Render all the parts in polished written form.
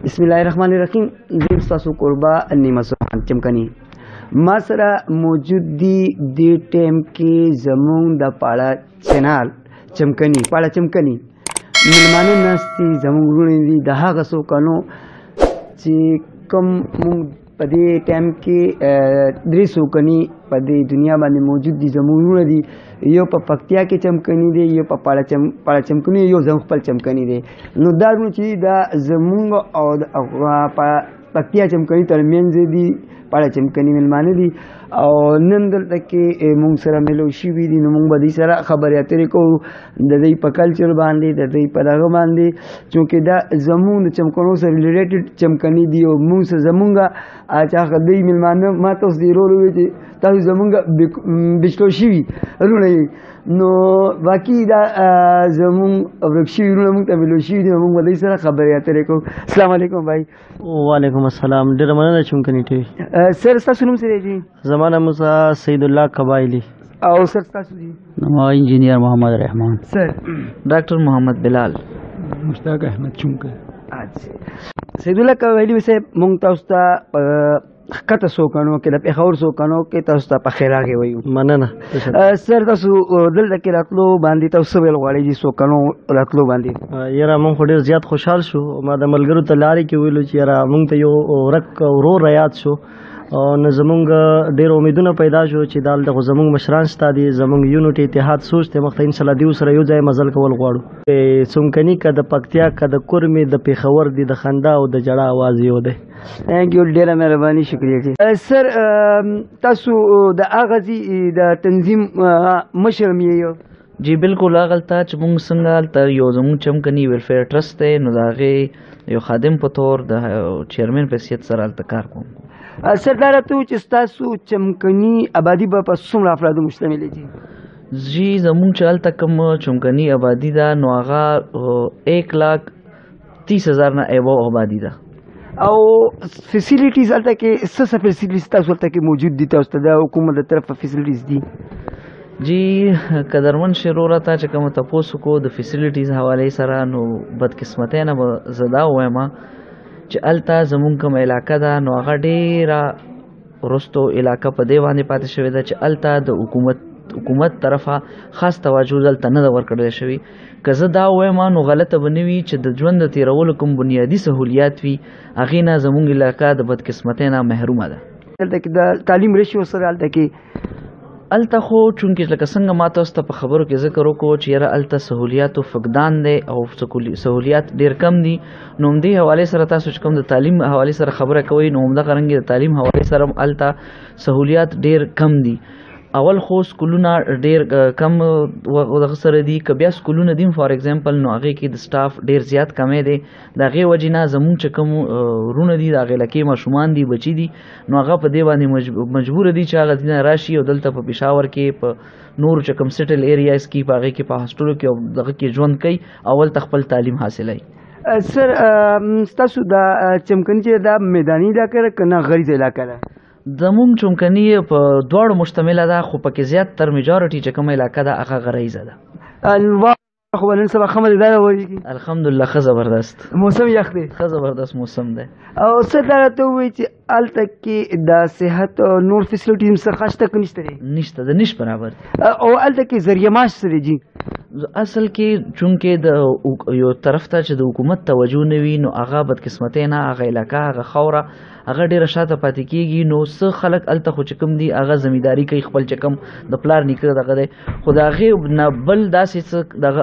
بسم الله الرحمن الرحیم. زه ستاسو قربا نیمه سبحان چمکنی ما سره موجود دی ټیم کې زمونږ د پاړه چینل چمکنی پاړه چمکنی ملمانه ناستي زمونږ وروڼه دي د هغه څو کانو چې کوم مونږ په دې ټایم کې درې څوکني په دې دنیا باندې موجود دي. زمونږ وروڼه دي، یو په پکتیا کې چمکني دی، یو په پاړه چمکني، یو زموږ خپل چمکني دی. نو دا وروڼه چې دا زمونږ او پکتیا چمکني ترمنځ دي، پاړه چمکني مېلمانه دي او نن دلته کې مونږ سره ملو شوي دي. نو مونږ به دوی سره خبرې اترې کوو د دوی په کلچر باندې، د دوی په دغه باندې، چونکې دا زمونږ د چمکنو سره ریلیټډ چمکني دي او مونږ سره زمونږ چې هغه دوی مېلمانه ما ته اوس دې ورو ووایي چې تاسو زمونږ بچلو شوي وروڼه یې. نو باقي دا زمونږ ورک شوي وروڼه مونږ ته ملو شوي دي، مونږ به دوی سره خبرې اترې کوو. السلام علیکم بھائی. وعلیکم السلام. ډېره مننه چمکني ټي وي. سر ستاسو نوم څه دی جی؟ زما نوم سید الله قبایلی. او سر ستاسو جی؟ نما انجینئر محمد رحمان. سر ډاکټر محمد بلال. مشتاق احمد چمکه. اچھا سید الله قبایلی صاحب، مونږ تاسو ته کته سوکانو کې د پیښور سوکانو کې تاسو ته په خیر راغی وایو. مننه. سر تاسو دلته کې راتلو باندې تاسو ویل غواړئ چې سوکانو راتلو باندې؟ یاره مونږ خو ډېر زیات خوشحال شو. ما د ملګرو ته لارې کې ویلو چې یاره مونږ ته یو ورک ورور یاد شو او نو زمونږ ډېر امیدونه پیدا شو چې دا دغه زمونږ مشران شته دي، زمونږ یونټ اتحاد سوچ ته مخته انشاءالله دیو سره یو ځای مزل کول غواړو. څمکني که د پکتیا که د کورمې د پیښور دي، د خندا او د جړه اواز یو دی. تھینک یو، ډېره مهرباني، شکریه. سر تاسو د هغه د تنظیم مشر م یې؟ جی بالکل. هغلته چې مونږ څنګه هلته یو زمونږ چمکني ویلفیر ټرست دی، نو د هغې یو خادم په طور د چیرمن په حیثیت سره هلته کار کوم. سر دا راته و چې ستاسو چمکني آبادي به په څومره افرادو مشتمل دی؟ جی زمونږ چې هلته کوم چمکني آبادي ده نو هغه 1,30,000 نه ایبو آبادي ده. او فیسیلیټیز هلته کې څه فیسیلیټیز تاسو هلته کې موجود دي؟ تاسو ته د حکومت د طرفه فیسیلیټیز دي؟ جی قدرمن شروع ته چې کوم تاسو کو د فیسیلیټیز حواله سره نو بدقسمتۍ نه زدا وایم چې الته زمونږ کوم علاقه ده نو هغه ډیره ورستو علاقه په دی باندې پاتې شوې ده چې الته د حکومت طرفه خاص توجه دلته نه ورکړل شوی. که زه دا وایم نو غلطه بنوي چې د ژوند د تیرولو کوم بنیادی سہولیات وي هغې نه زمونږ علاقه د بدقسمتۍ نه محرومه ده. دلته کې د تعلیم ریشیو سره هلته کې الته خو چونکې لکه څنګه ما تاسو ته په خبرو کې ذکر وکړو چې یاره الته سهولیاتو فقدان دی او سهولیات ډېر کم دي. نو همدې حوالې سره تاسو چې کوم د تعلیم حوالې سره خبره کوئ نو همدغه رنګې د تعلیم حوالې سره هم الته سهولیات ډېر کم دي. اول خو سکولونه ډېر کم دغه سره دي، که بیا سکولونه دي فار ایگزامپل نو هغې کې د سټاف ډېر زیات کمی دی. د هغې وجې نه زمونږ چې کوم وروڼه دي د هغې علاقې ماشومان دي، بچي دي، نو هغه په دې باندې مجبوره دي چې هغه دینه راشي او دلته په پېښور کې په نورو چې کوم سیټل ایریاز کې په هغې کې په هاسټلو کې او دغه کې ژوند کوي او هلته خپل تعلیم حاصلوي. سر ستاسو دا چمکني چې دا میداني علاقه ده که نه غریزه علاقه ده؟ زمونږ چمکني په دواړو مشتمله ده، خو پکې زیات تر میجارټي چې کومه علاقه ده هغه غریزه ده. خو نن سبا ښه مزېداره وریږي الحمدلله، ښه زبردست موسم یخ دی، ښه زبردست موسم دی. او څه دا راته ووایي چې هلته کې د صحت نور فیسیلیټیز څخه شته که نشته دی؟ نشته، د نش برابر دی. او هلته کې ذریعه معاش څه دی جي؟ اصل کې چونکې د یو طرف ته چې د حکومت توجه نه وي نو هغه بدقسمتۍ نه هغه علاقه هغه خاوره هغه ډېره شاته پاتې کېږي. نو څه خلک هلته خو چې کوم دي هغه زمینداري کوي، خپل چې کوم د پلار نیکه دغه دی، خو د هغې نه بل داسې څه دغه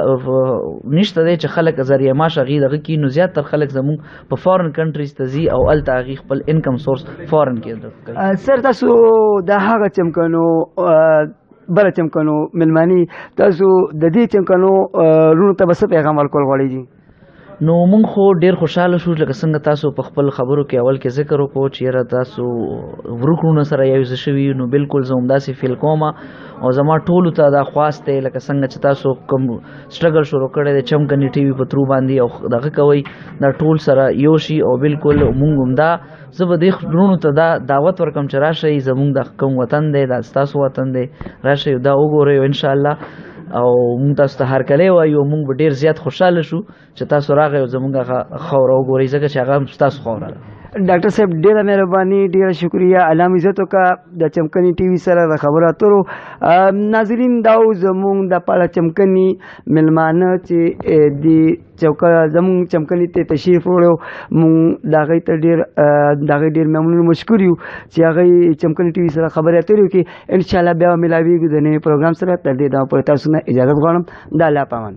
نشته دی چې خلک ذریعه معاش هغې دغه کړي. نو زیاتر خلک زمونږ په فارن کنټریز ته ځي او هلته هغې خپل انکم سورس فارن کې کوي. سر تاسو د هغه چمکنو بله چمکنو مېلماني تاسو د دې چمکنو وروڼو ته به څه پیغام ورکول غواړئ جي؟ نو مونږ خو ډېر خوشحاله شو لکه څنګه تاسو په خپل خبرو کې اول کې ذکر وکړو چې یاره تاسو ورکړونه سره یو ځای شوي. نو بالکل زه همداسې فیل کوم او زما ټولو ته دا خواست دی لکه څنګه چې تاسو کوم سټرګل شروع کړی دی چمکني ټي وي په تھرو باندې او دغه کوئ دا ټول سره یو شي او بالکل مونږ هم دا زه به دې وروڼو ته دا دعوت ورکوم چې راشئ زمونږ د کوم وطن دی دا ستاسو وطن دی، راشئ دا وګورئ انشاءالله او مونږ تاسو ته هرکلی وایو. مونږ به ډېر زیات خوشحاله شو چې تاسو راغئ او زمونږ هغه خاوره وګورئ ځکه چې هغه هم ستاسو خاوره ده. ډاکټر صاحب ډیره مهرباني ډیره شکریا الله عزت وکړه د چمکني ټي وي سره د خبرو اترو. ناظرین دا زمونږ د پاړه چمکني ملمانه چې د چوکا زمونږ چمکني ته تشریف وړو مونږ د هغوی ته ډېر ممنون مشکور یو چې هغوی چمکني ټي وي سره خبرې اترې وکړي. انشاءالله بیا ملاویږو د نوي پروګرام سره. تر دې دمه پورې تاسو نه اجازت غواړم. د الله په امان.